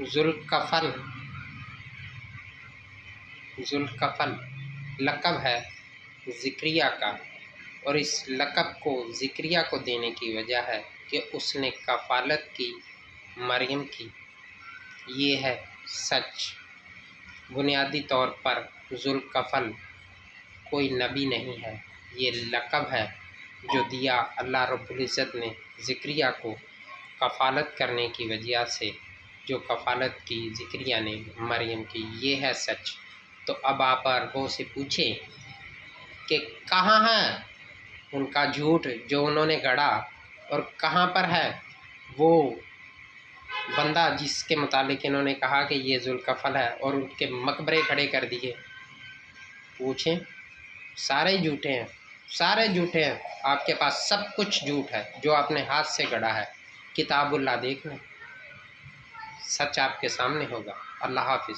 ذوالکفل لقب ہے ذکریہ کا، اور اس لقب کو ذکریہ کو دینے کی وجہ ہے کہ اس نے کفالت کی مریم کی۔ یہ ہے سچ۔ بنیادی طور پر ذوالکفل کوئی نبی نہیں ہے، یہ لقب ہے جو دیا اللہ رب العزت نے ذکریہ کو کفالت کرنے کی وجہ سے، جو کفالت کی ذکریہ نے مریم کی۔ یہ ہے سچ۔ تو اب آپ عربوں سے پوچھیں کہ کہاں ہے ان کا جھوٹ جو انہوں نے گڑھا، اور کہاں پر ہے وہ بندہ جس کے متعلق انہوں نے کہا کہ یہ ذوالکفل ہے اور ان کے مقبرے کھڑے کر دیے۔ پوچھیں، سارے جھوٹے ہیں، سارے جھوٹے ہیں۔ آپ کے پاس سب کچھ جھوٹ ہے جو آپ نے ہاتھ سے گڑھا ہے۔ کتاب اللہ دیکھ لیں، سچ آپ کے سامنے ہوگا۔ اللہ حافظ۔